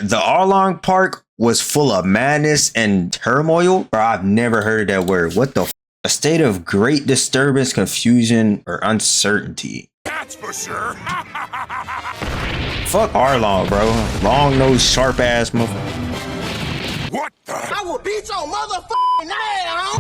the Arlong Park was full of madness and turmoil. Bro, I've never heard that word. What the f? A state of great disturbance, confusion, or uncertainty. That's for sure. Fuck Arlong, bro. Long nose, sharp ass motherfucker. What the? I will beat your motherfucking ass!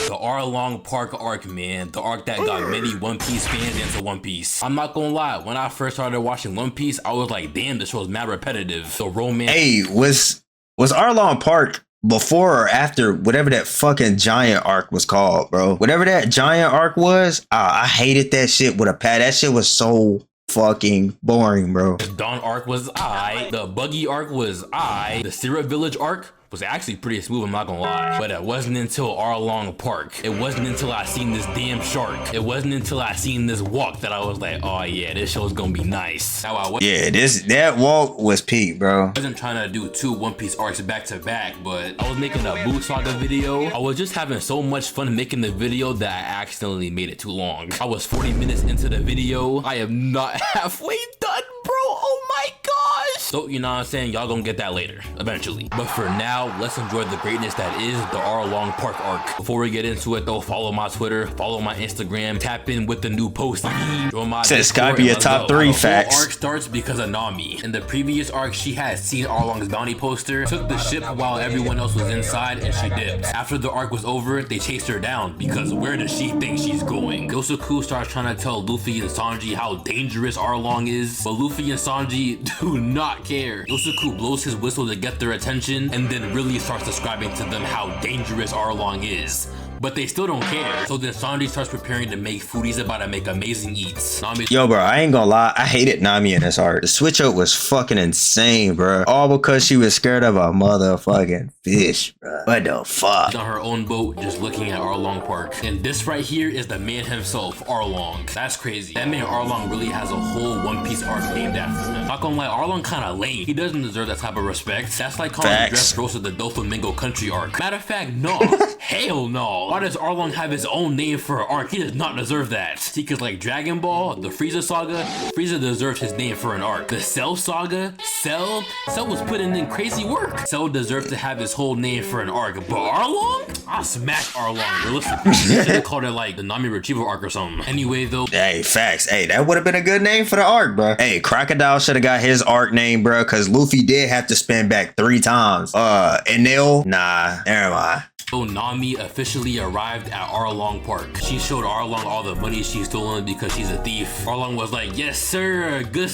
The Arlong Park arc, man. The arc that got many One Piece fans into One Piece. I'm not gonna lie, when I first started watching One Piece, I was like, damn, this show's mad repetitive. The romance. Hey, was Arlong Park before or after whatever that fucking giant arc was called, bro? Whatever that giant arc was, I hated that shit with a pad. That shit was so fucking boring, bro. The Dawn arc was the Buggy arc was the Syrup Village arc was actually pretty smooth, I'm not gonna lie. But it wasn't until Arlong Park. It wasn't until I seen this damn shark. It wasn't until I seen this walk that I was like, oh yeah, this show's gonna be nice. Yeah, that walk was peak, bro. I wasn't trying to do 2 One Piece arcs back to back, but I was making a Boo Saga video. I was just having so much fun making the video that I accidentally made it too long. I was 40 minutes into the video. I am not halfway done, bro. Oh my gosh. So, you know what I'm saying? Y'all gonna get that later, eventually. But for now, let's enjoy the greatness that is the Arlong Park arc. Before we get into it though, follow my Twitter, follow my Instagram, tap in with the new post. Says Skype be a top 3 facts. The arc starts because of Nami. In the previous arc, she had seen Arlong's bounty poster, took the ship while everyone else was inside, and she dipped. After the arc was over, they chased her down because where does she think she's going? Yosuke starts trying to tell Luffy and Sanji how dangerous Arlong is, but Luffy and Sanji do not care. Yosuke blows his whistle to get their attention and then really starts describing to them how dangerous Arlong is. But they still don't care. So then Sanji starts preparing to make food. He's about to make amazing eats. Yo, bro, I ain't gonna lie. I hated Nami in this arc. The switch up was fucking insane, bro. All because she was scared of a motherfucking fish, bro. What the fuck? On her own boat, just looking at Arlong Park. And this right here is the man himself, Arlong. That's crazy. That man Arlong really has a whole One Piece arc named after him. Not gonna lie, Arlong kinda lame. He doesn't deserve that type of respect. That's like calling Dressrosa the Doflamingo Country arc. Matter of fact, no. Hell no. Why does Arlong have his own name for an arc? He does not deserve that. See, cause like Dragon Ball, the Frieza saga, Frieza deserved his name for an arc. The Cell saga, Cell was putting in crazy work. Cell deserved to have his whole name for an arc. But Arlong? I smacked Arlong realistically. They should have called it like the Nami Retrieval arc or something. Anyway though. Hey, facts. Hey, that would have been a good name for the arc, bro. Hey, Crocodile should have got his arc name, bro, cause Luffy did have to spin back 3 times. Enel? Nah, never mind. So Nami officially arrived at Arlong Park. She showed Arlong all the money she's stolen because she's a thief. Arlong was like, yes sir, good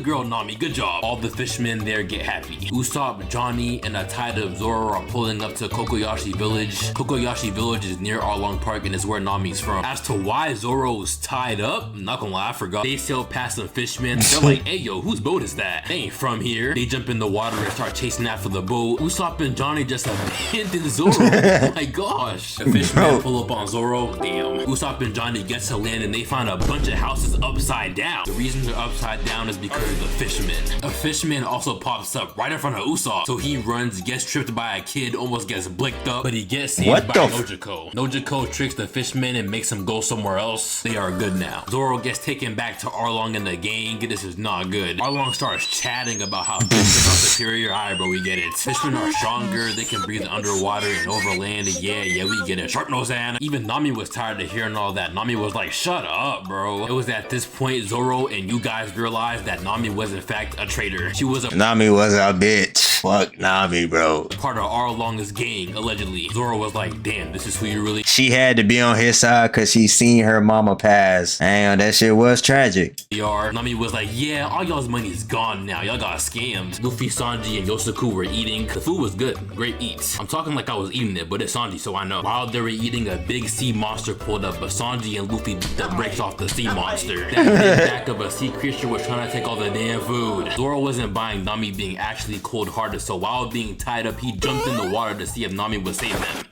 girl Nami, good job. All the fishermen there get happy. Usopp, Johnny, and a tide of Zoro are pulling up to Kokoyashi Village. Kokoyashi Village is near Arlong Park and is where Nami's from. As to why Zoro's tied up, I'm not gonna lie, I forgot. They sail past some fishermen. They're like, hey yo, whose boat is that? They ain't from here. They jump in the water and start chasing after the boat. Usopp and Johnny just abandon Zoro. Oh my gosh. The fishermen pull up on Zoro. Damn. Usopp and Johnny get to land and they find a bunch of houses upside down. The reason they're upside down is because of the fisherman. A fisherman also pops up right in front of Usopp. So he runs, gets tripped by a kid, almost gets blicked up, but he gets saved by Nojiko. Nojiko tricks the fisherman and makes him go somewhere else. They are good now. Zoro gets taken back to Arlong and the gang. This is not good. Arlong starts chatting about how fishmen are superior. Alright bro, we get it. Fishmen are stronger, they can breathe underwater and over land. Yeah, we get it. Sharp nose and even Nami was tired of hearing all that. Nami was like, shut up, bro. It was at this point Zoro and you guys realized that Nami was in fact a traitor. Nami was a bitch. Fuck Nami, bro. Part of Arlong's gang, allegedly. Zoro was like, damn, this is who you really. She had to be on his side because she seen her mama pass. And that shit was tragic. Nami was like, yeah, all y'all's money is gone now. Y'all got scammed. Luffy, Sanji, and Yosuke were eating. The food was good. Great eats. I'm talking like I was eating it, but it's Sanji, so I know. While they were eating, a big sea monster pulled up, but Sanji and Luffy beat the brakes off the sea monster. That big back of a sea creature was trying to take all the damn food. Zoro wasn't buying Nami being actually cold-hearted, so while being tied up, he jumped in the water to see if Nami would save him.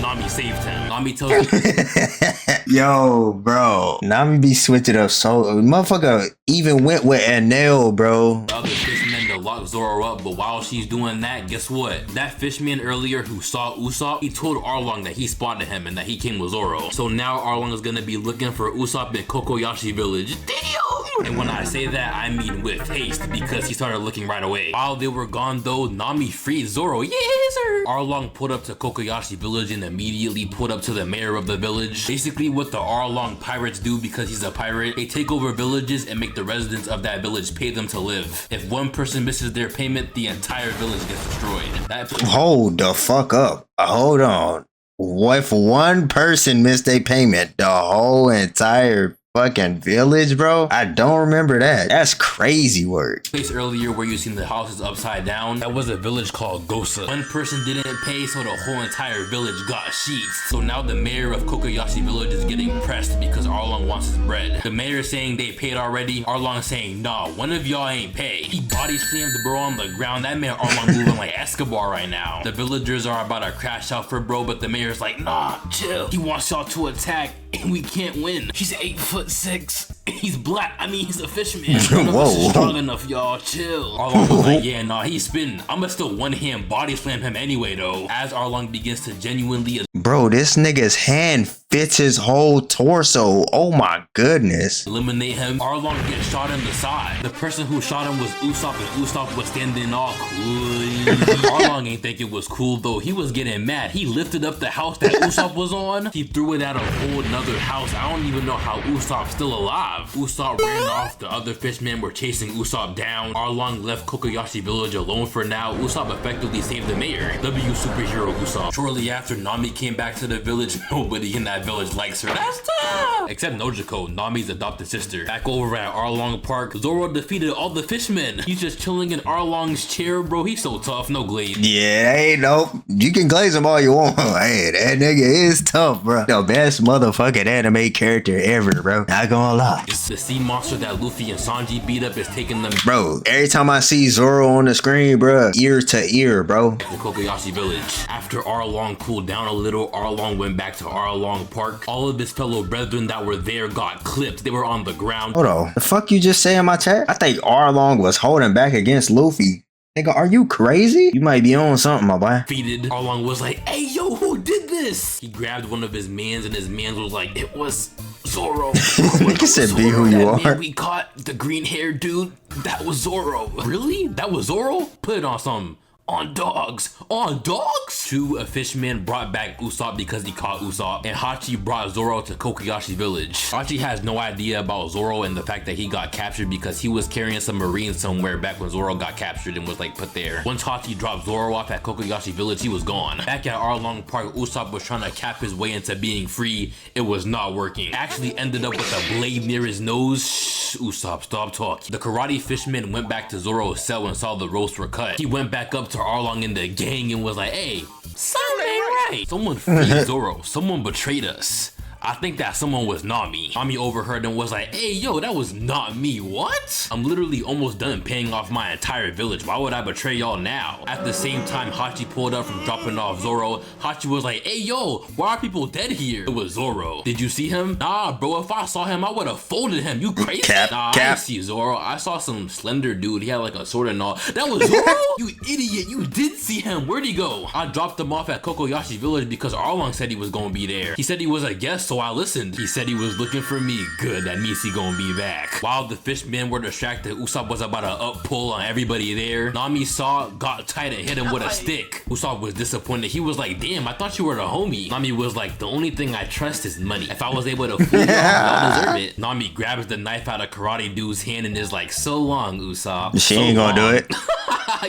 Nami saved him. Nami tells Yo, bro. Nami be switching up so motherfucker even went with Enel, bro. other fishermen to to lock Zoro up, but while she's doing that, guess what? That fishman earlier who saw Usopp, he told Arlong that he spotted him and that he came with Zoro. So now Arlong is gonna be looking for Usopp in Kokoyashi village. Damn! And when I say that, I mean with haste, because he started looking right away. While they were gone though, Nami freed Zoro. Yes, sir! Arlong pulled up to Kokoyashi village and immediately pulled up to the mayor of the village. Basically what the Arlong pirates do, because he's a pirate, they take over villages and make the residents of that village pay them to live. If one person misses their payment, the entire village gets destroyed. Hold the fuck up. Hold on. What if one person missed their payment, the whole entire fucking village, bro? I don't remember that. That's crazy work. Place earlier where you seen the houses upside down, that was a village called Gosa. One person didn't pay, so the whole entire village got sheets. So now the mayor of Kokoyashi village is getting pressed because Arlong wants his bread. The mayor is saying they paid already. Arlong saying, nah, one of y'all ain't pay. He body slammed the bro on the ground. That man Arlong moving like Escobar right now. The villagers are about to crash out for bro, but the mayor's like, nah, chill. He wants y'all to attack and we can't win. He's 8'6". He's black. I mean, he's a fisherman. Whoa. Strong enough, y'all. Chill. Arlong was like, yeah, nah, he's spinning. I'ma still one-hand body slam him anyway, though. As Arlong begins to genuinely... Bro, this nigga's hand fits his whole torso. Oh my goodness. Eliminate him. Arlong gets shot in the side. The person who shot him was Usopp, and Usopp was standing all cool. Arlong ain't think it was cool, though. He was getting mad. He lifted up the house that Usopp was on. He threw it at a whole nother house. I don't even know how Usopp's still alive. Usopp ran off. The other fishmen were chasing Usopp down. Arlong left Kokoyashi village alone for now. Usopp effectively saved the mayor. W superhero Usopp. Shortly after, Nami came back to the village. Nobody in that village likes her. That's tough! Except Nojiko, Nami's adopted sister. Back over at Arlong Park, Zoro defeated all the fishmen. He's just chilling in Arlong's chair, bro. He's so tough. No glaze. Yeah, ain't no. You can glaze him all you want. Hey, that nigga is tough, bro. The best motherfucking anime character ever, bro. Not gonna lie. It's the sea monster that Luffy and Sanji beat up is taking them. Bro, every time I see Zoro on the screen, bro, ear to ear, bro. The Kokoyashi village. After Arlong cooled down a little, Arlong went back to Arlong Park. All of his fellow brethren that were there got clipped. They were on the ground. Hold on. The fuck you just say in my chat? I think Arlong was holding back against Luffy. Nigga, are you crazy? You might be on something, my boy. Defeated. Arlong was like, hey, yo, who did this? He grabbed one of his mans and his man was like, it was Zoro. Nigga said, be who you are. Man we caught, the green haired dude, that was Zoro. Really? That was Zoro? Put it on some. On dogs. On dogs? True, a fisherman brought back Usopp because he caught Usopp, and Hachi brought Zoro to Kokoyashi village. Hachi has no idea about Zoro and the fact that he got captured because he was carrying some marines somewhere back when Zoro got captured and was like put there. Once Hachi dropped Zoro off at Kokoyashi village, he was gone. Back at Arlong Park, Usopp was trying to cap his way into being free. It was not working. Actually ended up with a blade near his nose. Shh, Usopp, stop talking. The karate fisherman went back to Zoro's cell and saw the ropes were cut. He went back up to Arlong in the gang and was like, hey, something ain't right. Someone freed Zoro. Someone betrayed us. I think that someone was Nami. Nami overheard and was like, hey, yo, that was not me. What? I'm literally almost done paying off my entire village. Why would I betray y'all now? At the same time, Hachi pulled up from dropping off Zoro. Hachi was like, hey, yo, why are people dead here? It was Zoro. Did you see him? Nah, bro, if I saw him, I would have folded him. You crazy? Nah, I didn't see Zoro. I saw some slender dude. He had like a sword and all. That was Zoro? You idiot. You did see him. Where'd he go? I dropped him off at Kokoyashi village because Arlong said he was gonna be there. He said he was a guest, so I listened. He said he was looking for me. Good, that means he gonna be back. While the fishmen were distracted, Usopp was about to up pull on everybody there. Nami saw, got tight and hit him with a stick. Usopp was disappointed. He was like, damn, I thought you were the homie. Nami was like, the only thing I trust is money. If I was able to fool you, I'll deserve it. Nami grabs the knife out of karate dude's hand and is like, so long, Usopp. She ain't gonna do it.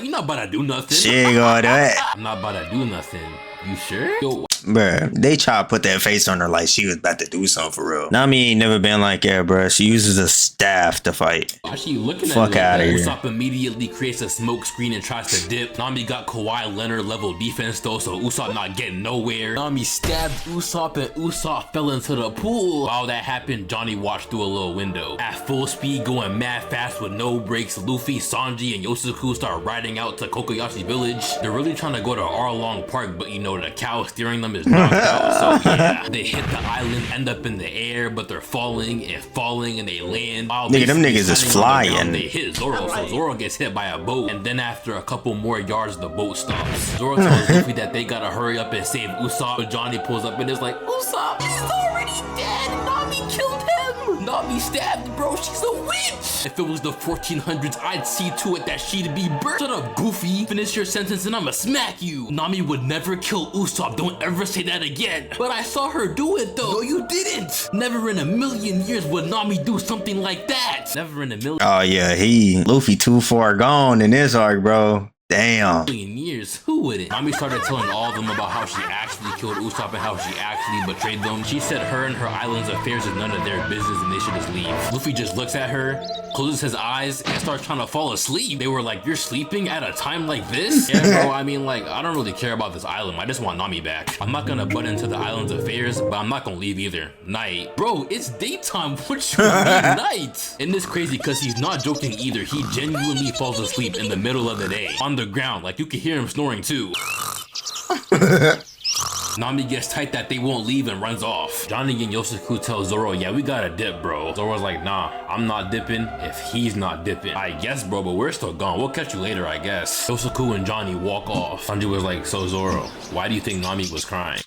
You're not about to do nothing. She ain't gonna do it. I'm not about to do nothing. You sure? Yo. Bruh, they try to put that face on her like she was about to do something for real. Nami ain't never been like that, bruh. She uses a staff to fight. Why she looking Fuck at out of here. Usopp immediately creates a smoke screen and tries to dip. Nami got Kawhi Leonard level defense though, so Usopp not getting nowhere. Nami stabbed Usopp and Usopp fell into the pool. While that happened, Johnny watched through a little window. At full speed, going mad fast with no brakes, Luffy, Sanji, and Yosuke start riding out to Kokoyashi village. They're really trying to go to Arlong Park, but you know, the cow steering them them is knocked out. So yeah, they hit the island, end up in the air, but they're falling, and they land. Nigga, them niggas is flying. They hit Zoro, so Zoro gets hit by a boat, and then after a couple more yards, the boat stops. Zoro tells Luffy that they gotta hurry up and save Usopp, but Johnny pulls up and is like, Usopp, he's already dead. Nami killed him. Nami stabbed, bro. She's a witch. If it was the 1400s, I'd see to it that she'd be burnt. Shut up, Goofy. Finish your sentence and I'ma smack you. Nami would never kill Usopp. Don't ever say that again. But I saw her do it though. No, you didn't. Never in a million years would Nami do something like that. Never in a million. Oh yeah, Luffy too far gone in this arc, bro. Damn. Years, who wouldn't? Nami started telling all of them about how she actually killed Usopp and how she actually betrayed them. She said her and her island's affairs is none of their business and they should just leave. Luffy just looks at her, closes his eyes, and starts trying to fall asleep. They were like, you're sleeping at a time like this? Yeah, bro, I mean, like, I don't really care about this island. I just want Nami back. I'm not gonna butt into the island's affairs, but I'm not gonna leave either. Night. Bro, it's daytime. What you mean night? And it's crazy because he's not joking either. He genuinely falls asleep in the middle of the day. On the ground, like you can hear him snoring too. Nami gets tight that they won't leave and runs off. Johnny and Yoshiko tell Zoro, yeah, we gotta dip, bro. Zoro's like, nah, I'm not dipping if he's not dipping. I guess, bro, but we're still gone. We'll catch you later, I guess. Yoshiko and Johnny walk off. Sanji was like, so Zoro, why do you think Nami was crying?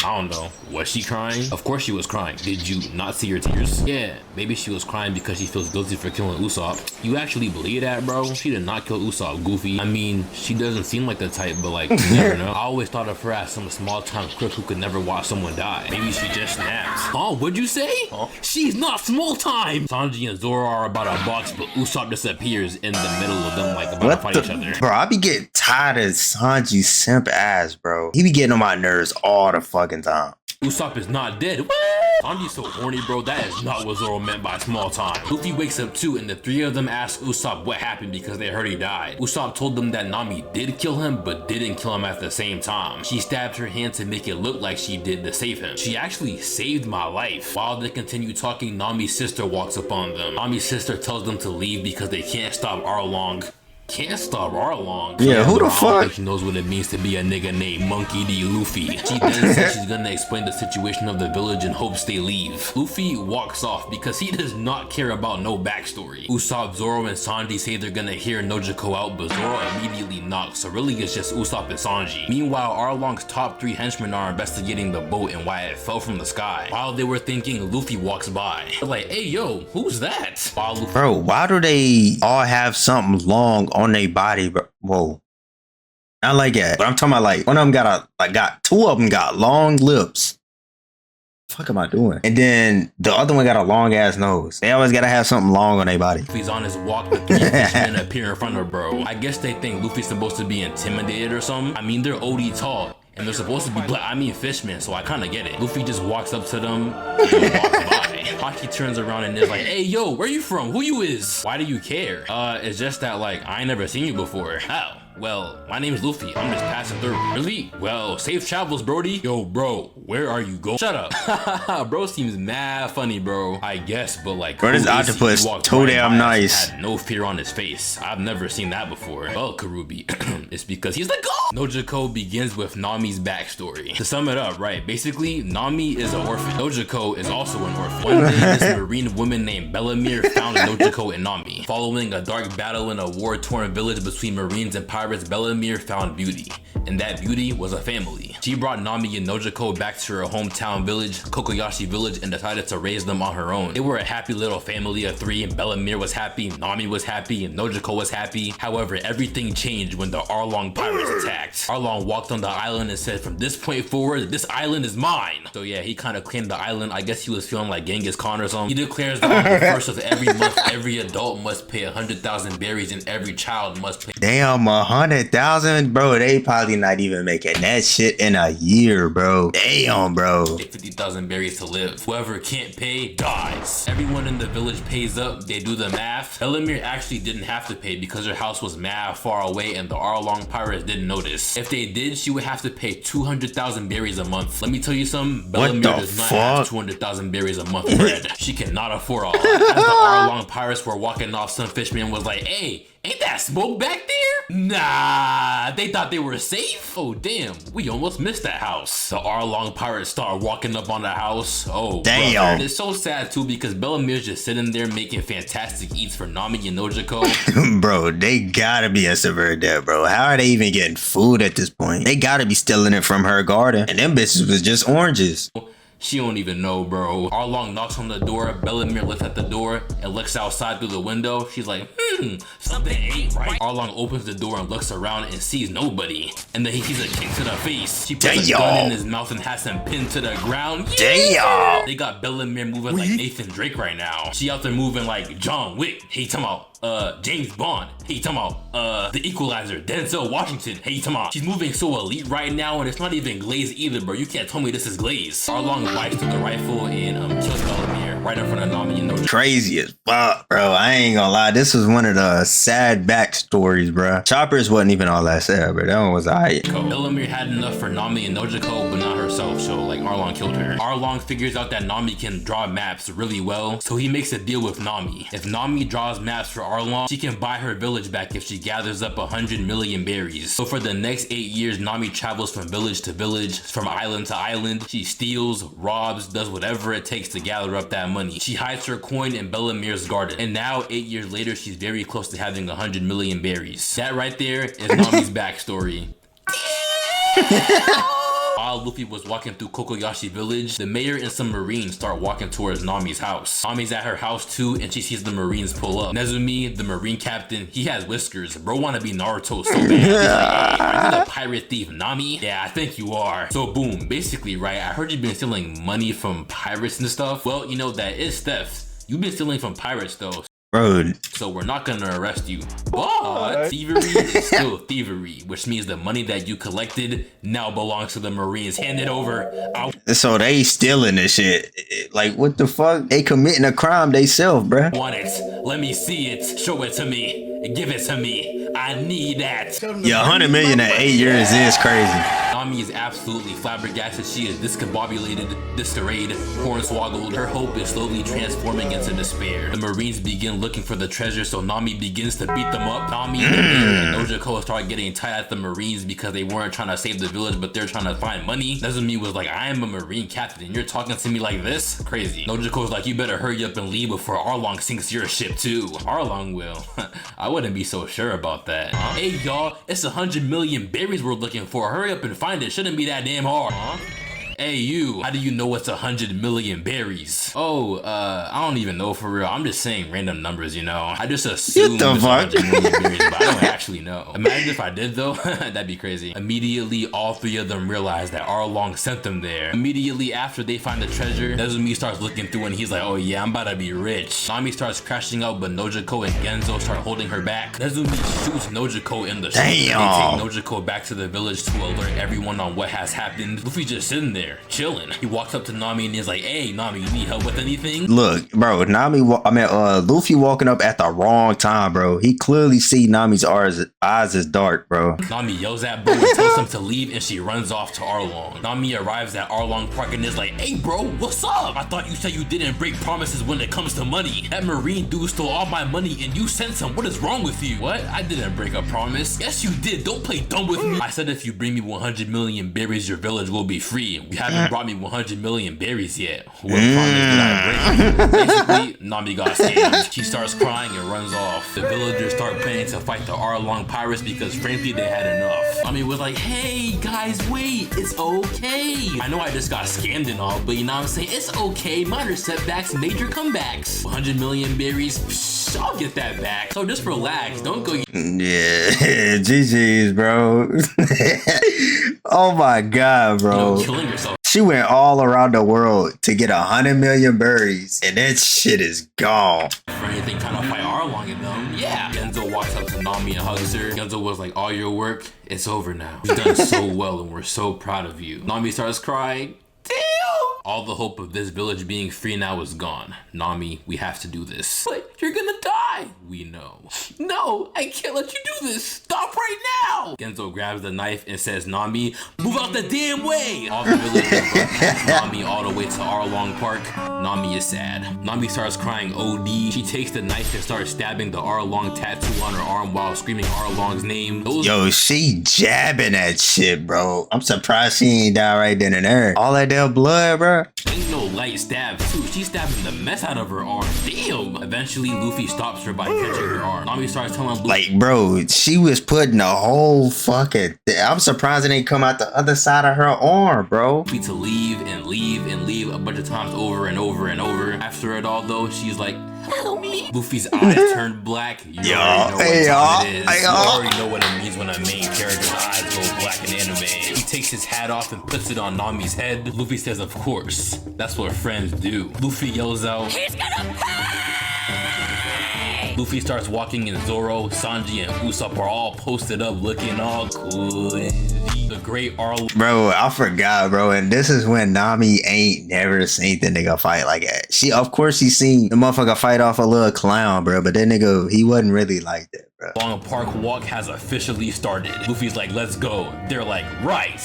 I don't know. Was she crying? Of course she was crying. Did you not see her tears? Yeah, maybe she was crying because she feels guilty for killing Usopp. You actually believe that, bro? She did not kill Usopp, Goofy. I mean, she doesn't seem like the type, but like, you never know. I always thought of her as some small-time crook who could never watch someone die. Maybe she just snapped. Oh, what'd you say? Huh? She's not small-time! Sanji and Zoro are about a box, but Usopp disappears in the middle of them like about to fight each other. Bro, I be getting tired of Sanji's simp ass, bro. He be getting on my nerves all the fucking time. Usopp is not dead. What? Sanji's so horny, bro. That is not what Zoro meant by small time. Luffy wakes up too, and the three of them ask Usopp what happened because they heard he died. Usopp told them that Nami did kill him, but didn't kill him at the same time. She stabbed her hand to make it look like she did to save him. She actually saved my life. While they continue talking, Nami's sister walks up on them. Nami's sister tells them to leave because they can't stop Arlong. Can't stop Arlong. Yeah, who the fuck? She knows what it means to be a nigga named Monkey D. Luffy. She then says she's gonna explain the situation of the village and hopes they leave. Luffy walks off because he does not care about no backstory. Usopp, Zoro, and Sanji say they're gonna hear Nojiko out, but Zoro immediately knocks, so really it's just Usopp and Sanji. Meanwhile, Arlong's top 3 henchmen are investigating the boat and why it fell from the sky. While they were thinking, Luffy walks by. They're like, hey yo, who's that? While Luffy, bro, why do they all have something long on their body, bro? Whoa. I like that. But I'm talking about like one of them got two of them got long lips. What the fuck am I doing? And then the other one got a long ass nose. They always gotta have something long on their body. Luffy's on his walk, the 3 fishermen appear in front of bro. I guess they think Luffy's supposed to be intimidated or something. I mean, they're OD tall. And they're supposed to be fishmen, so I kind of get it. Luffy just walks up to them and walks by. Haki turns around and is like, hey, yo, where you from? Who you is? Why do you care? It's just that, like, I ain't never seen you before. How? Well, my name's Luffy. I'm just passing through. Really? Well, safe travels, Brody. Yo, bro, where are you going? Shut up. Bro seems mad funny, bro. I guess, but like, bro, this octopus too damn nice. Had no fear on his face. I've never seen that before. Well, Karubi, it's because he's the god. Nojiko begins with Nami's backstory. To sum it up, right? Basically, Nami is an orphan. Nojiko is also an orphan. One day, this marine woman named Bellamere found Nojiko and Nami. Following a dark battle in a war-torn village between Marines and pirates, Bellamere found beauty, and that beauty was a family. She brought Nami and Nojiko back to her hometown village, Kokoyashi village, and decided to raise them on her own. They were a happy little family of 3, and Bellamere was happy, Nami was happy, and Nojiko was happy. However, everything changed when the Arlong pirates attacked. Arlong walked on the island and said, from this point forward, this island is mine. So yeah, he kind of claimed the island. I guess he was feeling like Genghis Khan or something. He declares that on the first of every month, every adult must pay 100,000 berries and every child must pay. Damn, 100,000, bro. They probably not even making that shit in a year, bro. Damn, bro. 50,000 berries to live. Whoever can't pay dies. Everyone in the village pays up. They do the math. Bellamere actually didn't have to pay because her house was mad far away and the Arlong pirates didn't notice. If they did, she would have to pay 200,000 berries a month. Let me tell you something. Bellamere does not have 200,000 berries a month bread. She cannot afford all. As the Arlong pirates were walking off, some fishman was like, hey, ain't that smoke back there? Nah, they thought they were safe? Oh, damn, we almost missed that house. The Arlong pirates start walking up on the house. Oh, damn. Brother. It's so sad, too, because Bellamir's just sitting there making fantastic eats for Nami and Nojiko. Bro, they gotta be a severe debt, bro. How are they even getting food at this point? They gotta be stealing it from her garden. And them bitches was just oranges. She don't even know, bro. Arlong knocks on the door. Bellamir lifts at the door and looks outside through the window. She's like, something ain't right. Arlong opens the door and looks around and sees nobody. And then he sees a kick to the face. She puts a gun in his mouth and has him pinned to the ground. Damn. They got Bellamir moving like Nathan Drake right now. She out there moving like John Wick. He talking about James Bond. He talking about the Equalizer, Denzel Washington. He talking about she's moving so elite right now, and it's not even Glaze either, bro. You can't tell me this is Glaze. Arlong wipes to the rifle and kills Bellamir right in front of Nami and Nojiko. Crazy as fuck, bro. I ain't gonna lie. This was one of the sad backstories, bro. Choppers wasn't even all that sad, bro. That one was alright. Bellamir had enough for Nami and Nojiko, but not herself, so like Arlong killed her. Arlong figures out that Nami can draw maps really well, so he makes a deal with Nami. If Nami draws maps for Arlong, she can buy her village back if she gathers up 100 million berries. So for the next 8 years, Nami travels from village to village, from island to island. She steals, robs, does whatever it takes to gather up that money. She hides her coin in Bellamir's garden. And now, 8 years later, she's very close to having 100 million berries. That right there is Nami's backstory. While Luffy was walking through Kokoyashi village, the mayor and some marines start walking towards Nami's house. Nami's at her house too, and she sees the marines pull up. Nezumi, the marine captain, he has whiskers. Bro wanna be Naruto so bad. He's like, hey, are you the pirate thief Nami? Yeah, I think you are. So boom, basically, right, I heard you've been stealing money from pirates and stuff. Well, you know, that is theft. You've been stealing from pirates though. Bro. So we're not gonna arrest you. But thievery is still thievery, which means the money that you collected now belongs to the Marines. Hand it over. So they stealing this shit. Like, what the fuck? They committing a crime they self, bruh. Want it? Let me see it. Show it to me. Give it to me. I need that. Yeah, 100 million in 8 years is crazy. Nami is absolutely flabbergasted. She is discombobulated, disarrayed, hornswoggled. Her hope is slowly transforming into despair. The Marines begin looking for the treasure, so Nami begins to beat them up. Nami and Nojiko start getting tight at the Marines because they weren't trying to save the village, but they're trying to find money. Nezumi was like, I am a Marine captain and you're talking to me like this? Crazy. Nojiko's like, you better hurry up and leave before Arlong sinks your ship too. Arlong will. I wouldn't be so sure about that. Hey y'all, it's 100 million berries we're looking for. Hurry up and find it. Shouldn't be that damn hard. Hey you, how do you know it's 100 million berries? Oh, I don't even know for real. I'm just saying random numbers, you know. I just assume it's 100 million berries, but I don't actually know. Imagine if I did though, that'd be crazy. Immediately, all three of them realize that Arlong sent them there. Immediately after they find the treasure, Nezumi starts looking through and he's like, oh yeah, I'm about to be rich. Nami starts crashing out, but Nojiko and Genzo start holding her back. Nezumi shoots Nojiko in the shoulder. They take Nojiko back to the village to alert everyone on what has happened. Luffy's just sitting there, chilling. He walks up to Nami and he's like, hey, Nami, you need help with anything? Look, bro, Luffy walking up at the wrong time, bro. He clearly see Nami's eyes is dark, bro. Nami yells at bro and tells him to leave and she runs off to Arlong. Nami arrives at Arlong Park and is like, hey, bro, what's up? I thought you said you didn't break promises when it comes to money. That Marine dude stole all my money and you sent him. What is wrong with you? What? I didn't break a promise. Yes, you did. Don't play dumb with me. I said if you bring me 100 million berries, your village will be free. You haven't brought me 100 million berries yet. What promise did I break? Basically, Nami got scammed. She starts crying and runs off. The villagers start planning to fight the Arlong pirates because frankly they had enough. Nami was like, hey guys, wait, it's okay. I know I just got scammed and all, but you know what I'm saying? It's okay, minor setbacks, major comebacks. 100 million berries, psh, I'll get that back. So just relax, don't go. Yeah, GG's, bro. Oh my god, bro. Killing yourself. She went all around the world to get 100 million berries, and that shit is gone. For anything trying to fight Arlong and them, yeah. Genzo walks up to Nami and hugs her. Genzo was like, all your work, it's over now. You've done so well and we're so proud of you. Nami starts crying. Damn! All the hope of this village being free now is gone. Nami, we have to do this. But you're gonna die. We know. No, I can't let you do this. Stop right now. Ow! Genzo grabs the knife and says, Nami, move out the damn way! All the villagers run past Nami all the way to Arlong Park. Nami is sad. Nami starts crying OD. She takes the knife and starts stabbing the Arlong tattoo on her arm while screaming Arlong's name. Yo, she jabbing that shit, bro. I'm surprised she ain't die right then and there. All that damn blood, bro. Ain't no light stab too. She's stabbing the mess out of her arm. Damn. Eventually, Luffy stops her by catching her arm. Nami starts telling Luffy, like, bro, she was putting the whole fucking I'm surprised it ain't come out the other side of her arm, bro. to leave and leave and leave a bunch of times over and over and over. After it all, though, she's like, help me. Luffy's eyes turned black. You already know what time it is. You already know what it means when a main character's eyes go black in anime. He takes his hat off and puts it on Nami's head. Luffy says, of course. That's what friends do. Luffy yells out, he's gonna pay! Luffy starts walking and Zoro, Sanji, and Usopp are all posted up looking all cool. The great Arlong. Bro, I forgot, bro. And this is when Nami ain't never seen the nigga fight like that. She, of course, she seen the motherfucker fight off a little clown, bro. But that nigga, he wasn't really like that, bro. Arlong Park walk has officially started. Luffy's like, let's go. They're like, right.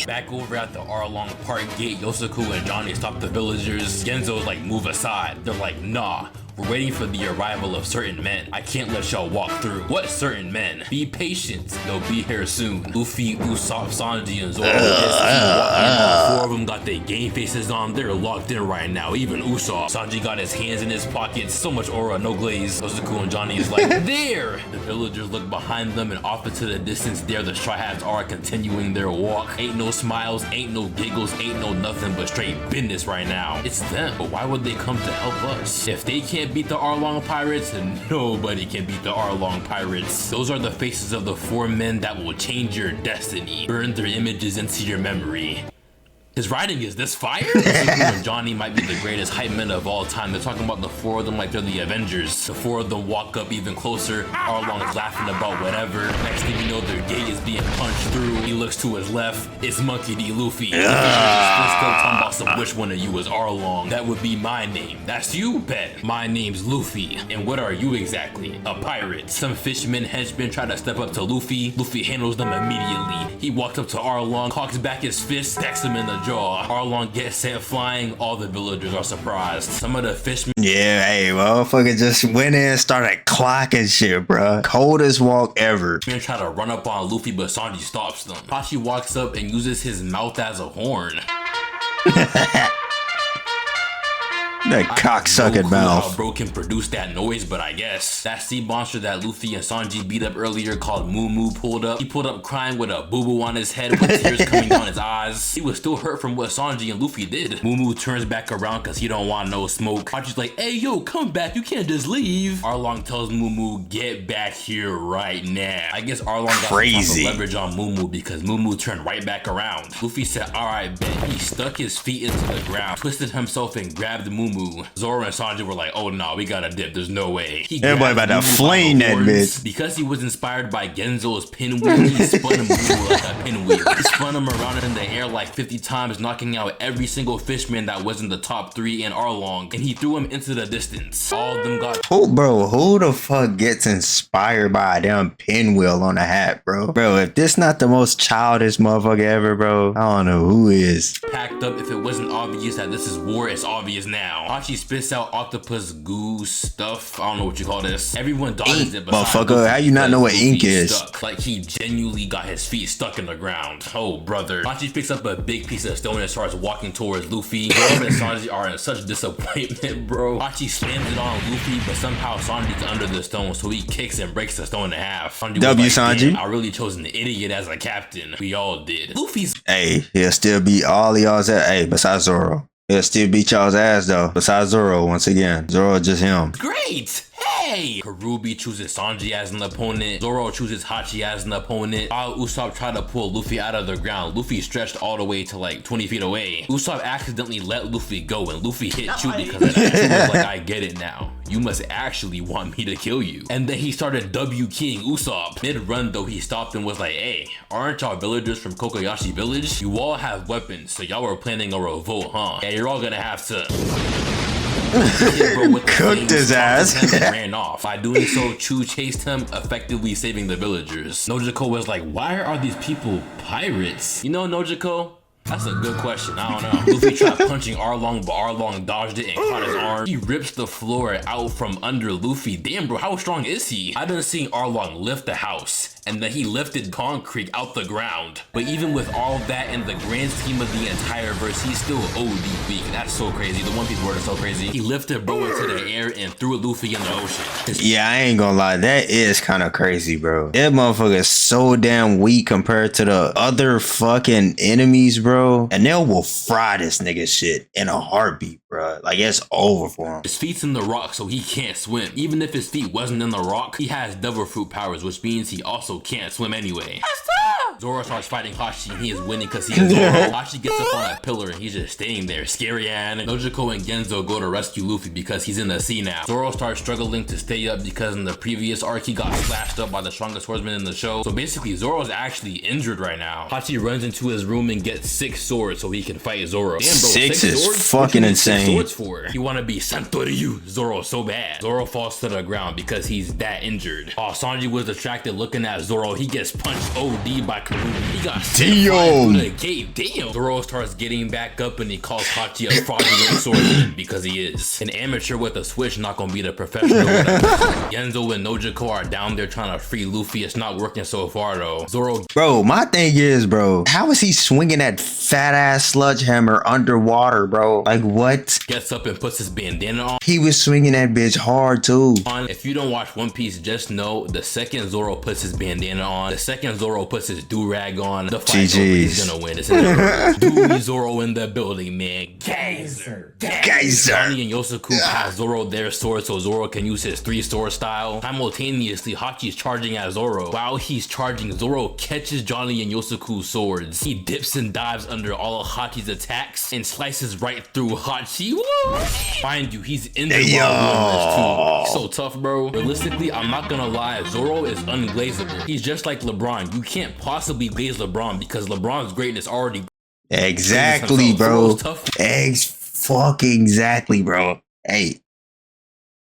Back over at the Arlong Park gate, Yosaku and Johnny stop the villagers. Genzo's like, move aside. They're like, nah. We're waiting for the arrival of certain men. I can't let y'all walk through. What certain men? Be patient. They'll be here soon. Luffy, Usopp, Sanji, and Zoro all four of them got their game faces on. They're locked in right now. Even Usopp. Sanji got his hands in his pockets. So much aura, no glaze. Yosaku and Johnny is like, there! The villagers look behind them and off into the distance there the Straw Hats are continuing their walk. Ain't no smiles, ain't no giggles, ain't no nothing but straight business right now. It's them. But why would they come to help us? If they can't beat the Arlong pirates, and nobody can beat the Arlong pirates. Those are the faces of the four men that will change your destiny. Burn their images into your memory. His writing is this fire? Yosaku and Johnny might be the greatest hype men of all time. They're talking about the four of them like they're the Avengers. The four of them walk up even closer. Arlong's laughing about whatever. Next thing you know, their gate is being punched through. He looks to his left. It's Monkey D. Luffy. Luffy talking about some which one of you is Arlong. That would be my name. That's you, bet. My name's Luffy. And what are you exactly? A pirate. Some fishermen henchmen try to step up to Luffy. Luffy handles them immediately. He walks up to Arlong, cocks back his fist, stacks him in the jaw. Arlong gets sent flying. All the villagers are surprised. Some of the fishmen. Yeah, hey, motherfucker just went in and started clocking shit, bro. Coldest walk ever. Try to run up on Luffy, but Sanji stops them. Hachi walks up and uses his mouth as a horn. That cocksucking mouth. How Bro can produce that noise, but I guess that sea monster that Luffy and Sanji beat up earlier called Moo Moo pulled up. He pulled up crying with a boo-boo on his head with tears coming down his eyes. He was still hurt from what Sanji and Luffy did. Moo Moo turns back around because he don't want no smoke. Hachi's like, hey yo, come back, you can't just leave. Arlong tells Moo Moo, get back here right now. I guess Arlong got some type of leverage on Moo Moo because Moo Moo turned right back around. Luffy said, alright, bet. He stuck his feet into the ground, twisted himself and grabbed Moo Moo. Zoro and Sanji were like, oh no, we gotta dip, there's no way. Everybody about to flame that bitch. Because he was inspired by Genzo's pinwheel, he spun him like a pinwheel. He spun him around in the air like 50 times, knocking out every single fishman that was in the top 3 in Arlong, and he threw him into the distance. All of them got... Who the fuck gets inspired by a damn pinwheel on a hat, bro? Bro, if this not the most childish motherfucker ever, bro, I don't know who is. Packed up. If it wasn't obvious that this is war, it's obvious now. Hachi spits out octopus goo stuff. I don't know what you call this. Everyone dodges it, but motherfucker, how you not know what ink is? Stuck. Like he genuinely got his feet stuck in the ground. Oh, brother. Hachi picks up a big piece of stone and starts walking towards Luffy. Zoro and Sanji are in such disappointment, bro. Hachi slams it on Luffy, but somehow Sanji's under the stone, so he kicks and breaks the stone in half. Sanji. I really chose an idiot as a captain. We all did. Luffy's... Hey, he'll still beat all of y'all's ass. Hey, besides Zoro. He'll still beat y'all's ass though. Besides Zoro, once again. Zoro just him. Great! Hey! Karubi chooses Sanji as an opponent. Zoro chooses Hachi as an opponent. While Usopp tried to pull Luffy out of the ground, Luffy stretched all the way to like 20 feet away. Usopp accidentally let Luffy go and Luffy hit Chew because of that. Chew was like, I get it now. You must actually want me to kill you. And then he started W-keying Usopp. Mid-run though, he stopped and was like, hey, aren't y'all villagers from Kokoyashi Village? You all have weapons, so y'all were planning a revolt, huh? Yeah, you're all gonna have to... hit bro with the Cooked flames, his ass. taunted him, and ran off. By doing so, Chu chased him, effectively saving the villagers. Nojiko was like, why are these people pirates? You know, Nojiko? That's a good question. I don't know. Luffy tried punching Arlong, but Arlong dodged it and caught his arm. He rips the floor out from under Luffy. Damn, bro, how strong is he? I done seen Arlong lift the house, and then he lifted concrete out the ground. But even with all that in the grand scheme of the entire verse, he's still OD weak. That's so crazy. The One Piece word is so crazy. He lifted bro into the air and threw Luffy in the ocean. Yeah, I ain't gonna lie. That is kind of crazy, bro. That motherfucker is so damn weak compared to the other fucking enemies, bro. And they will fry this nigga shit in a heartbeat, bro. Like, it's over for him. His feet's in the rock, so he can't swim. Even if his feet wasn't in the rock, he has devil fruit powers, which means he also can't swim anyway. Zoro starts fighting Hachi and he is winning because he is Zoro. Hachi gets up on that pillar and he's just staying there, scary and Nojiko and Genzo go to rescue Luffy because he's in the sea now. Zoro starts struggling to stay up because in the previous arc he got slashed up by the strongest swordsman in the show. So basically Zoro's actually injured right now. Hachi runs into his room and gets 6 swords so he can fight Zoro. Damn, bro, 6 is swords? fucking What insane. 6 swords for? You want to be Santoryu Zoro so bad. Zoro falls to the ground because he's that injured. While Sanji was distracted looking at Zoro, he gets punched OD by Karumi. He got Damn. through the gate. Damn. Zoro starts getting back up and he calls Hachi a fraudulent swordsman because he is. An amateur with a switch not gonna be the professional. Genzo and Nojiko are down there trying to free Luffy. It's not working so far though. Zoro. Bro, my thing is, bro, how is he swinging that fat ass sledgehammer underwater, bro? Like, what? Gets up and puts his bandana on. He was swinging that bitch hard too. If you don't watch One Piece, just know the second Zoro puts his bandana on, the second Zoro puts his do-rag on, the fight is gonna win. It's in the Dewey Zoro in the building, man. Geyser. Johnny and Yosaku pass Zoro their sword so Zoro can use his 3-sword style. Simultaneously, Hachi's charging at Zoro. While he's charging, Zoro catches Johnny and Yosaku's swords. He dips and dives under all of Hachi's attacks and slices right through Hachi. Mind you, he's injured while too. He's so tough, bro. Realistically, I'm not gonna lie, Zoro is unglazable. He's just like LeBron. You can't possibly glaze LeBron because LeBron's greatness already. Exactly, bro. Fucking exactly, bro. Hey.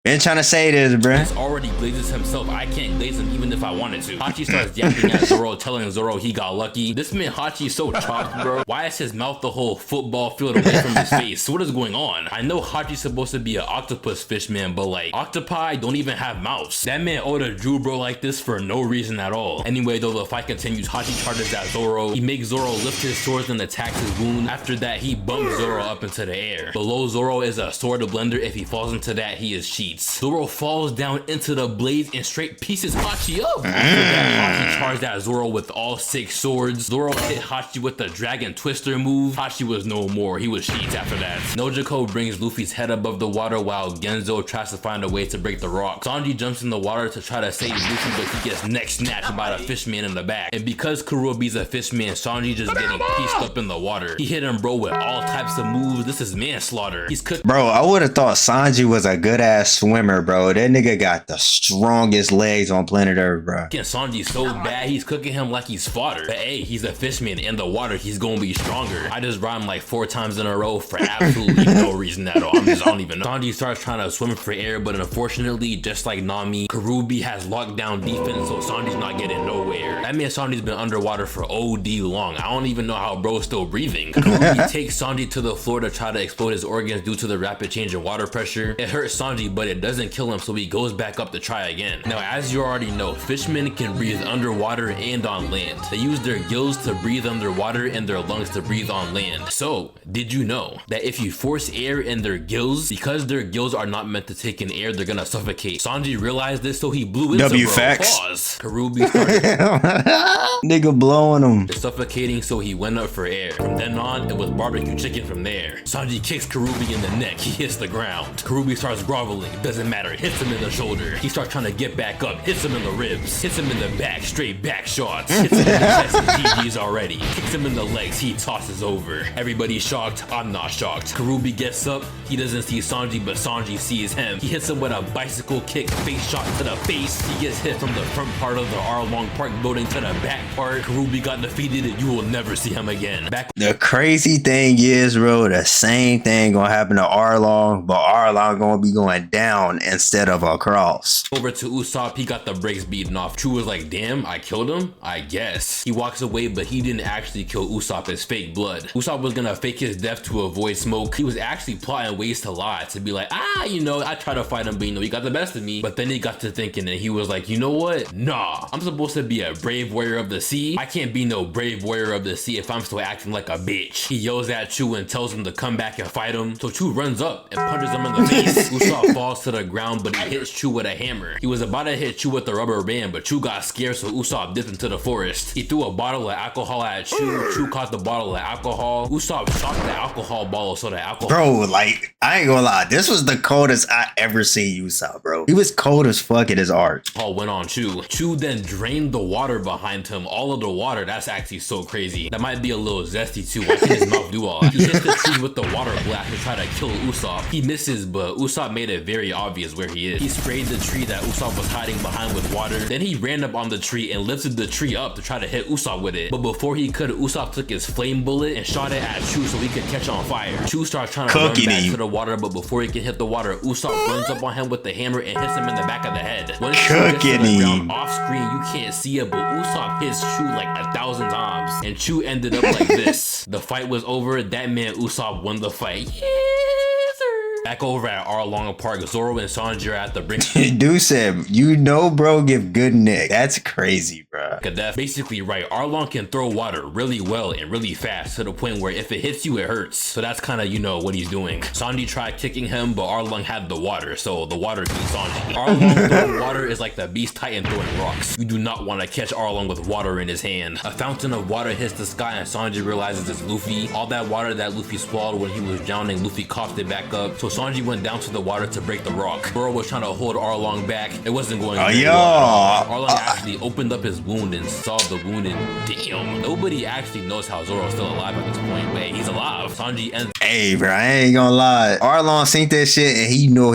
Been trying to say this, bruh. He's already glazes himself. I can't glaze him even if I wanted to. Hachi starts yapping at Zoro, telling Zoro he got lucky. This man Hachi's so chopped, bro. Why is his mouth the whole football field away from his face? What is going on? I know Hachi's supposed to be an octopus fish man, but like, octopi don't even have mouths. That man Oda drew bro like this for no reason at all. Anyway, though, the fight continues. Hachi charges at Zoro. He makes Zoro lift his swords and attacks his wound. After that, he bumps Zoro up into the air. Below Zoro is a sword blender. If he falls into that, he is cheats. Zoro falls down into the blaze and straight pieces Hachi up. After that, Hachi charged at Zoro with all 6 swords. Zoro hit Hachi with the dragon twister move. Hachi was no more. He was sheets after that. Nojiko brings Luffy's head above the water while Genzo tries to find a way to break the rock. Sanji jumps in the water to try to save Luffy, but he gets neck snatched by the fishman in the back. And because Kurobe's a fishman, Sanji just getting pieced up in the water. He hit him bro with all types of moves. This is manslaughter. He's cooked. Bro, I would have thought Sanji was a good ass swimmer, bro. That nigga got the strongest legs on planet Earth, bro. Sanji so bad, he's cooking him like he's fodder. But hey, he's a fishman. In the water, he's gonna be stronger. I just rhymed like 4 times in a row for absolutely no reason at all. I don't even know. Sanji starts trying to swim for air, but unfortunately, just like Nami, Kurobe has locked down defense, so Sanji's not getting nowhere. That means Sanji's been underwater for OD long. I don't even know how bro's still breathing. Kurobe takes Sanji to the floor to try to explode his organs due to the rapid change in water pressure. It hurts Sanji, but it doesn't kill him, so he goes back up to try again. Now, as you already know, fishmen can breathe underwater and on land. They use their gills to breathe underwater and their lungs to breathe on land. So, did you know that if you force air in their gills, because their gills are not meant to take in air, they're gonna suffocate? Sanji realized this, so he blew into W bro. facts. Pause. Kurobe started nigga blowing him. suffocating, so he went up for air. From then on, it was barbecue chicken from there. Sanji kicks Kurobe in the neck. He hits the ground. Kurobe starts groveling. Doesn't matter. Hits him in the shoulder. He starts trying to get back up. Hits him in the ribs. Hits him in the back, straight back shots. Hits him in the chest and GG's already. Kicks him in the legs, he tosses over. Everybody's shocked, I'm not shocked. Karubi gets up, he doesn't see Sanji, but Sanji sees him. He hits him with a bicycle kick, face shot to the face. He gets hit from the front part of the Arlong Park building to the back part. Karubi got defeated and you will never see him again. The crazy thing is, bro, the same thing gonna happen to Arlong, but Arlong gonna be going down instead of across. Over to Usopp, he got the brakes beaten off. Chu was like, damn, I killed him? I guess. He walks away, but he didn't actually kill Usopp as fake blood. Usopp was gonna fake his death to avoid smoke. He was actually plotting ways to lie, to be like, you know, I tried to fight him, but you know, he got the best of me. But then he got to thinking and he was like, you know what? Nah, I'm supposed to be a brave warrior of the sea. I can't be no brave warrior of the sea if I'm still acting like a bitch. He yells at Chu and tells him to come back and fight him. So Chu runs up and punches him in the face. Usopp falls to the ground, but he hits Chu with a hammer. He was about to hit Chu with the rubber band, but Chu got scared, so Usopp dipped into the forest. He threw a bottle of alcohol at Chu. Chu caught the bottle of alcohol. Usopp shot the alcohol bottle, so the alcohol... Bro, like, I ain't gonna lie, this was the coldest I ever seen Usopp, bro. He was cold as fuck in his art. Paul went on Chu. Chu then drained the water behind him. All of the water, that's actually so crazy. That might be a little zesty too. Why can't his mouth do all that? He hits the tree with the water blast to try to kill Usopp. He misses, but Usopp made it very obvious where he is. He sprayed the tree that Usopp was hiding behind with water. Then he ran up on the tree and lifted the tree up to try to hit Usopp with it. But before he could, Usopp took his flame bullet and shot it at Chu so he could catch on fire. Chu starts trying to run back to the water, but before he can hit the water, Usopp runs up on him with the hammer and hits him in the back of the head. When Chu gets to the ground off screen, you can't see it, but Usopp hits Chu like 1,000 times. And Chu ended up like this. The fight was over. That man Usopp won the fight. Back over at Arlong Park, Zoro and Sanji are at the brink. Dude said, you know, bro, give good neck. That's crazy, bro. That's basically right. Arlong can throw water really well and really fast to the point where if it hits you, it hurts. So that's kind of, you know, what he's doing. Sanji tried kicking him, but Arlong had the water, so the water beat Sanji. Arlong throwing water is like the Beast Titan throwing rocks. You do not want to catch Arlong with water in his hand. A fountain of water hits the sky and Sanji realizes it's Luffy. All that water that Luffy swallowed when he was drowning, Luffy coughed it back up. So Sanji went down to the water to break the rock. Zoro was trying to hold Arlong back. It wasn't going very well. Arlong actually opened up his wound and saw the wound, and damn, nobody actually knows how Zoro's still alive at this point. But hey, he's alive. Sanji ends. Hey, bro, I ain't gonna lie. Arlong seen that shit and he know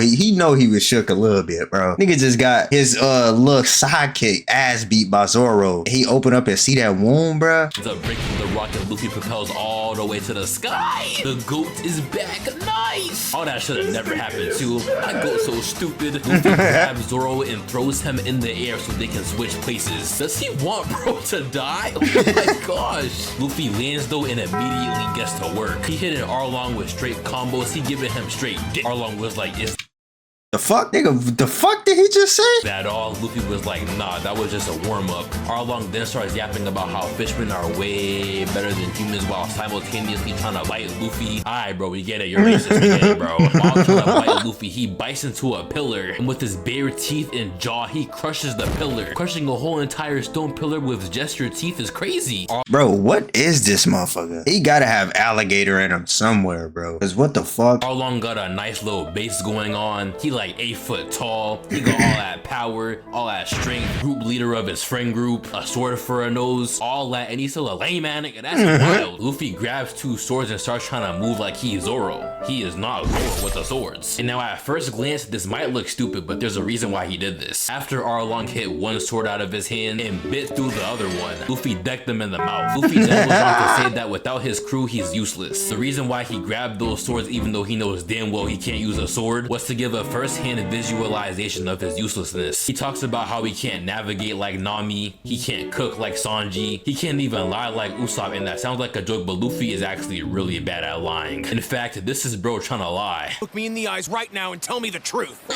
he was shook a little bit, bro. Nigga just got his little sidekick ass beat by Zoro. He opened up and see that wound, bro. Ends up breaking the rock and Luffy propels all the way to the sky. The goat is back. Nice. All that should have never happened too. That goat's so stupid. Luffy grabs Zoro and throws him in the air so they can switch places. Does he want bro to die? Oh my gosh. Luffy lands though and immediately gets to work. He hit an Arlong with straight combos. He giving him straight dick. Arlong was like, is the fuck, nigga? The fuck did he just say? That all? Luffy was like, nah, that was just a warm-up. Arlong then starts yapping about how fishmen are way better than humans while simultaneously trying to bite Luffy. Alright, bro, we get it. You're racist. We get it, bro. While trying to bite Luffy, he bites into a pillar, and with his bare teeth and jaw, he crushes the pillar. Crushing a whole entire stone pillar with just your teeth is crazy. Bro, what is this motherfucker? He gotta have alligator in him somewhere, bro. Cause what the fuck? Arlong got a nice little base going on. He like 8 foot tall. He got all that power, all that strength, group leader of his friend group, a sword for a nose, all that, and he's still a lame man. That's wild. Luffy grabs 2 swords and starts trying to move like he's Zoro. He is not Zoro with the swords. And now at first glance, this might look stupid, but there's a reason why he did this. After Arlong hit one sword out of his hand and bit through the other one, Luffy decked him in the mouth. Luffy then goes on to say that without his crew, he's useless. The reason why he grabbed those swords, even though he knows damn well he can't use a sword, was to give a first-hand visualization of his uselessness. He talks about how he can't navigate like Nami, he can't cook like Sanji, he can't even lie like Usopp, and that sounds like a joke, but Luffy is actually really bad at lying. In fact, this is bro trying to lie. Look me in the eyes right now and tell me the truth.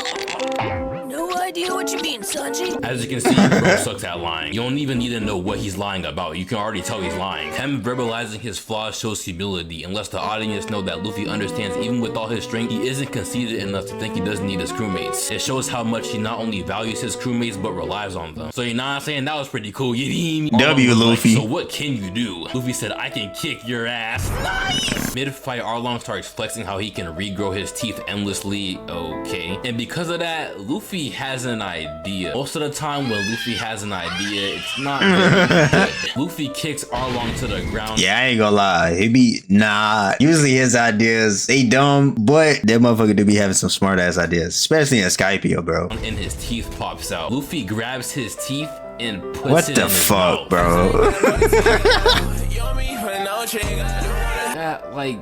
No idea what you mean, Sanji. As you can see, bro sucks at lying. You don't even need to know what he's lying about. You can already tell he's lying. Him verbalizing his flaws shows humility, and lets the audience know that Luffy understands even with all his strength, he isn't conceited enough to think he doesn't need his crewmates. It shows how much he not only values his crewmates, but relies on them. So you know what I'm saying? That was pretty cool. You W, Luffy. Like, so what can you do? Luffy said, I can kick your ass. Nice! Mid-fight, Arlong starts flexing how he can regrow his teeth endlessly. Okay. And because of that, Luffy has an idea. Most of the time when Luffy has an idea, it's not very good. Luffy kicks Arlong to the ground. Yeah, I ain't gonna lie. He be, nah. Usually his ideas, they dumb, but that motherfucker do be having some smart ass ideas, especially in Skypio, bro. And his teeth pops out. Luffy grabs his teeth and puts What it the in his fuck, mouth. bro? Like,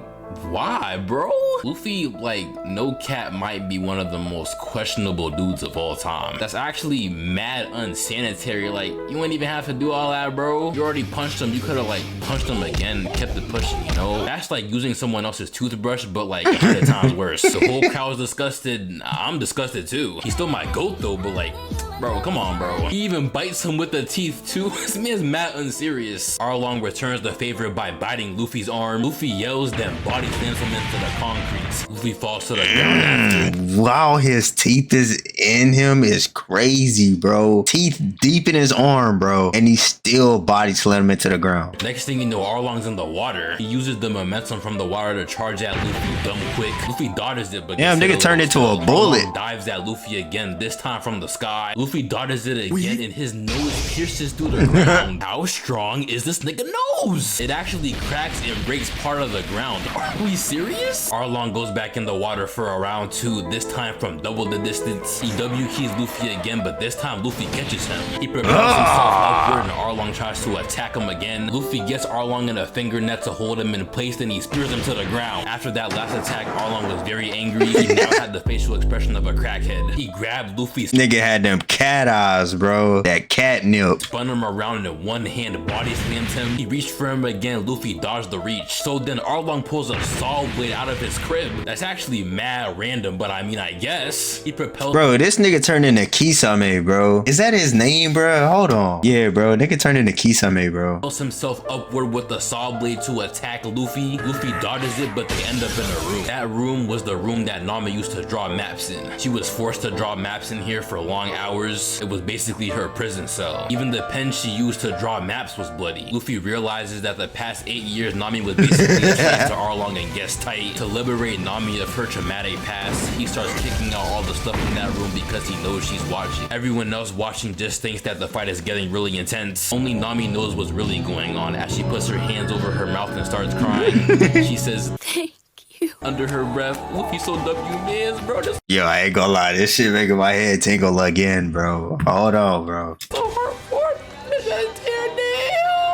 why, bro? Luffy, like, no cap, might be one of the most questionable dudes of all time. That's actually mad unsanitary. Like, you wouldn't even have to do all that, bro. You already punched him. You could have, like, punched him again and kept it pushing, you know? That's like using someone else's toothbrush, but like 100 times worse. The whole crowd's disgusted. I'm disgusted too. He's still my goat though, but like, bro, come on, bro. He even bites him with the teeth too. This man's mad unserious. Arlong returns the favor by biting Luffy's arm. Luffy yells, then body slams him into the concrete. Luffy falls to the ground after. Wow, his teeth is in him is crazy, bro. Teeth deep in his arm, bro. And he still body slam him into the ground. Next thing you know, Arlong's in the water. He uses the momentum from the water to charge at Luffy dumb quick. Luffy dodges it, but Damn, nigga turned into a bullet. Arlong dives at Luffy again, this time from the sky. Luffy dodges it again and his nose pierces through the ground. How strong is this nigga nose? It actually cracks and breaks part of the ground. Are we serious? Arlong goes back in the water for a round 2, this time from double the distance. He W keys Luffy again, but this time Luffy catches him. He propels himself upward and Arlong tries to attack him again. Luffy gets Arlong in a finger net to hold him in place and he spears him to the ground. After that last attack, Arlong was very angry. He now had the facial expression of a crackhead. He grabbed Luffy's Nigga had them cat eyes, bro. That catnip. spun him around and in one hand body slammed him. He reached for him again. Luffy dodged the reach. So then Arlong pulls a saw blade out of his crib. That's actually mad random, but I mean, I guess. He propelled. Bro, this nigga turned into Kisame, bro. Is that his name, bro? Hold on. Yeah, bro. Nigga turned into Kisame, bro. Himself upward with the saw blade to attack Luffy. Luffy dodges it, but they end up in a room. That room was the room that Nami used to draw maps in. She was forced to draw maps in here for long hours. It was basically her prison cell. Even the pen she used to draw maps was bloody. Luffy realizes that the past 8 years Nami was basically a slave to Arlong and gets tight. To liberate Nami of her traumatic past, he starts kicking out all the stuff in that room because he knows she's watching. Everyone else watching just thinks that the fight is getting really intense. Only Nami knows what's really going on as she puts her hands over her mouth and starts crying. She says, Thank you. under her breath, Luffy's so WMans, bro. Just Yo, I ain't gonna lie. This shit making my head tingle again, bro. Hold on, bro. so hurt for it.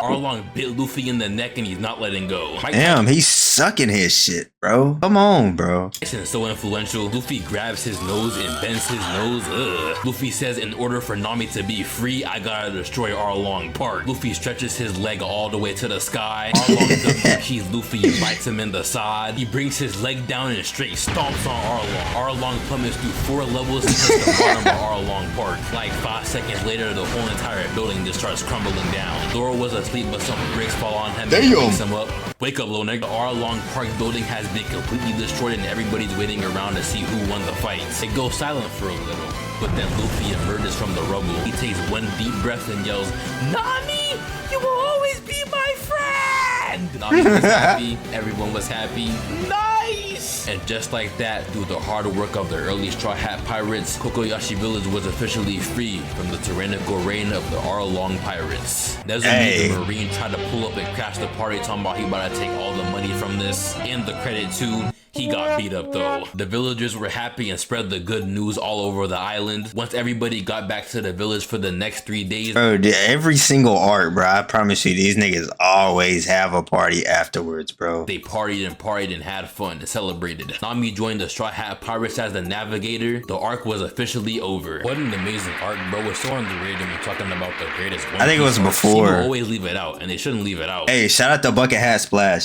Arlong bit Luffy in the neck and he's not letting go. Damn, he's sucking his shit, bro. Come on, bro. Tyson's so influential. Luffy grabs his nose and bends his nose. Ugh. Luffy says, in order for Nami to be free, I gotta destroy Arlong Park. Luffy stretches his leg all the way to the sky. Arlong W keys Luffy and bites him in the side. He brings his leg down and straight stomps on Arlong. Arlong plummets through 4 levels and hits the bottom of Arlong Park. Like 5 seconds later, the whole entire building just starts crumbling down. Zoro was asleep, but some bricks fall on him and wakes him up. Wake up, little nigga. The Arlong Park building has been completely destroyed and everybody's waiting around to see who won the fight. It goes silent for a little, but then Luffy emerges from the rubble. He takes one deep breath and yells, Nami, you will always be my friend! Nami was happy, everyone was happy. Nice! And just like that, through the hard work of the early Straw Hat Pirates, Kokoyashi Village was officially free from the tyrannical reign of the Arlong Pirates. Nezumi the Marine tried to pull up and crash the party, talking about he about to take all the money from this, and the credit too. He got beat up though. The villagers were happy and spread the good news all over the island. Once everybody got back to the village for the next 3 days. Bro, every single arc, bro, I promise you, these niggas always have a party afterwards, bro. They partied and had fun and celebrated. Nami joined the Straw Hat Pirates as the navigator. The arc was officially over. What an amazing arc, bro. It's so underrated when talking about the greatest one. I think it was before. People always leave it out, and they shouldn't leave it out. Hey, shout out to Bucket Hat Splash.